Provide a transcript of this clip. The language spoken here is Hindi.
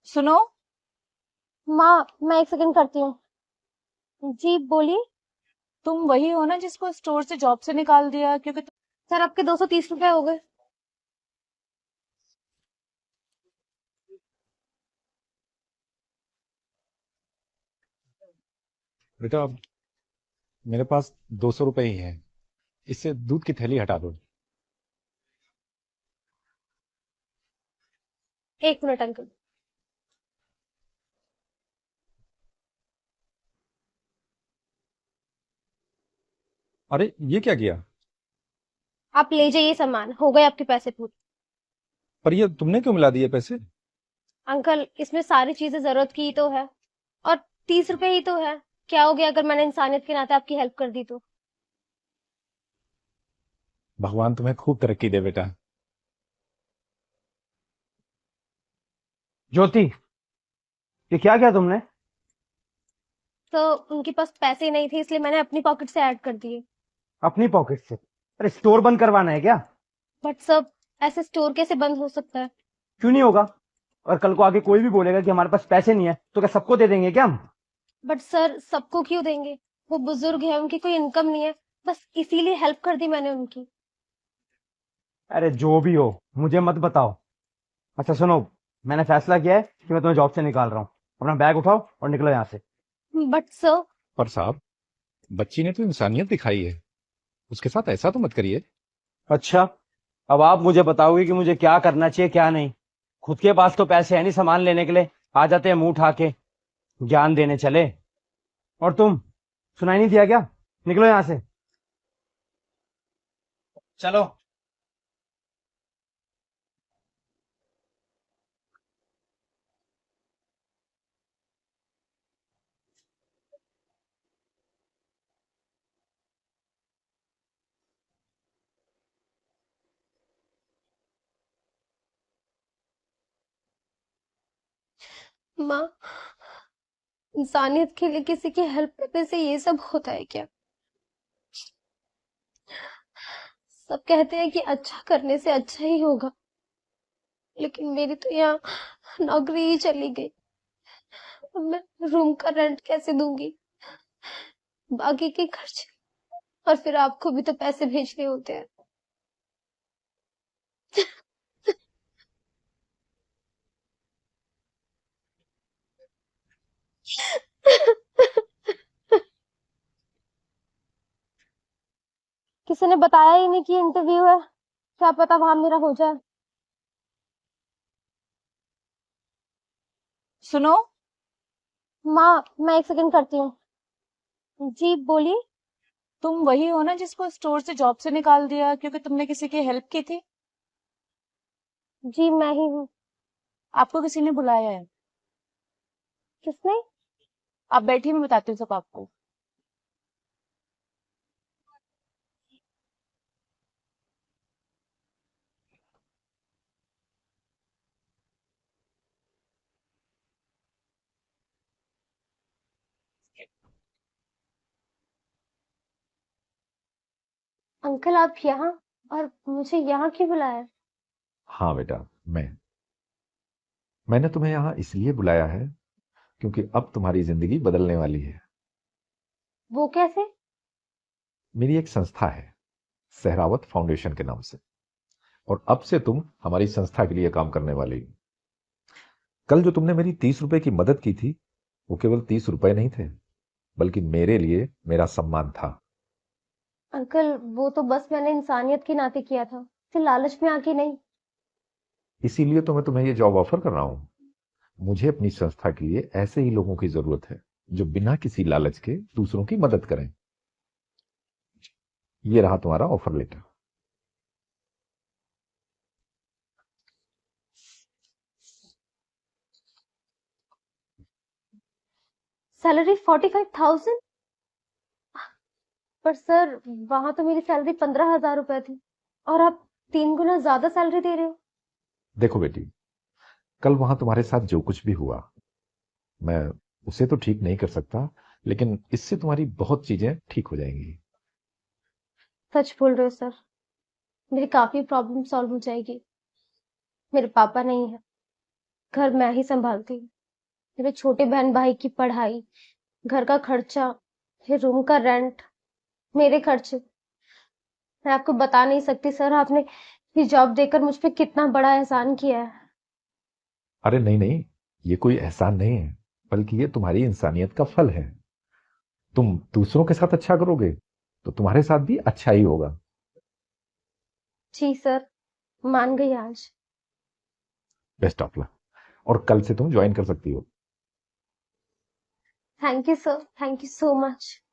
सुनो। माँ, मैं 1 सेकंड करती हूँ। जी बोलिए। तुम वही हो ना जिसको स्टोर से जॉब से निकाल दिया क्योंकि सर, आपके 230 रुपए हो गए। बेटा, अब मेरे पास 200 रुपए ही है। इससे दूध की थैली हटा दो। 1 मिनट अंकल। अरे, ये क्या किया? आप ले जाइए सामान, हो गए आपके पैसे पूरे। पर ये तुमने क्यों मिला दिए पैसे? अंकल, इसमें सारी चीजें जरूरत की ही तो है। और 30 रुपए ही तो है। क्या हो गया अगर मैंने इंसानियत के नाते आपकी हेल्प कर दी तो? भगवान तुम्हें खूब तरक्की दे बेटा। ज्योति, ये क्या किया तुमने? तो उनके पास पैसे नहीं थे, इसलिए मैंने अपनी पॉकेट से ऐड कर दिए। अपनी पॉकेट से? अरे, स्टोर बंद करवाना है क्या? बट सब, ऐसे स्टोर कैसे बंद हो सकता है? क्यों नहीं होगा? और कल को आगे कोई भी बोलेगा कि हमारे पास पैसे नहीं है, तो क्या सबको दे देंगे क्या हम? बट सर, सबको क्यों देंगे? वो बुजुर्ग है, उनकी कोई इनकम नहीं है। बस इसीलिए हेल्प कर दी मैंने उनकी। अरे जो भी हो, मुझे मत बताओ। अच्छा सुनो, मैंने फैसला किया है कि मैं तुम्हें जॉब से निकाल रहा हूँ। अपना बैग उठाओ और निकलो यहाँ से। But sir. पर साहब, बच्ची ने तो इंसानियत दिखाई है, उसके साथ ऐसा तो मत करिए। अच्छा, अब आप मुझे बताओगे कि मुझे क्या करना चाहिए क्या नहीं? खुद के पास तो पैसे है नहीं सामान लेने के लिए, आ जाते हैं मुंह उठा के ज्ञान देने चले। और तुम, सुनाई नहीं दिया क्या? निकलो यहाँ से। चलो। माँ, इंसानियत के लिए किसी की हेल्प करने से ये सब होता है क्या? सब कहते हैं कि अच्छा करने से अच्छा ही होगा, लेकिन मेरी तो यहाँ नौकरी ही चली गई। अब मैं रूम का रेंट कैसे दूंगी, बाकी के खर्चे, और फिर आपको भी तो पैसे भेजने होते हैं। किसी ने बताया ही नहीं कि इंटरव्यू है। क्या पता वहां मेरा हो जाए। सुनो। माँ, मैं 1 सेकंड करती हूँ। जी बोलिए। तुम वही हो ना जिसको स्टोर से जॉब से निकाल दिया क्योंकि तुमने किसी की हेल्प की थी। जी मैं ही हूँ। आपको किसी ने बुलाया है। किसने? आप बैठिए, मैं बताती हूँ सब आपको। अंकल, आप यहाँ? और मुझे यहाँ क्यों बुलाया? हाँ बेटा, मैंने तुम्हें यहाँ इसलिए बुलाया है क्योंकि अब तुम्हारी जिंदगी बदलने वाली है। वो कैसे? मेरी एक संस्था है, सहरावत फाउंडेशन के नाम से, और अब से तुम हमारी संस्था के लिए काम करने वाली हो। कल जो तुमने मेरी 30 रुपए की मदद की थी, वो केवल 30 रुपए नहीं थे, बल्कि मेरे लिए मेरा सम्मान था। अंकल, वो तो बस मैंने इंसानियत के नाते किया था, फिर लालच में आके नहीं। इसीलिए तो मैं तुम्हें ये जॉब ऑफर कर रहा हूँ। मुझे अपनी संस्था के लिए ऐसे ही लोगों की जरूरत है जो बिना किसी लालच के दूसरों की मदद करें। ये रहा तुम्हारा ऑफर लेटर। सैलरी 45,000? पर सर, वहां तो मेरी सैलरी 15,000 रुपए थी, और आप 3 गुना ज्यादा सैलरी दे रहे हो। देखो बेटी, कल वहां तुम्हारे साथ जो कुछ भी हुआ, मैं उसे तो ठीक नहीं कर सकता, लेकिन इससे तुम्हारी बहुत चीजें ठीक हो जाएंगी। सच बोल रहे हो सर? मेरी काफी प्रॉब्लम सॉल्व हो जाएगी। मेरे पापा नहीं है, घर मैं ही संभालती हूँ। मेरे छोटे बहन भाई की पढ़ाई, घर का खर्चा, फिर रूम का रेंट, मेरे खर्चे। मैं आपको बता नहीं सकती सर, आपने ये जॉब देकर मुझ पे कितना बड़ा एहसान किया है। अरे नहीं नहीं, ये कोई एहसान नहीं है, बल्कि ये तुम्हारी इंसानियत का फल है। तुम दूसरों के साथ अच्छा करोगे तो तुम्हारे साथ भी अच्छा ही होगा। जी सर, मान गई आज। Best of luck. और कल से तुम ज्वाइन कर सकती हो। Thank you sir, thank you so much.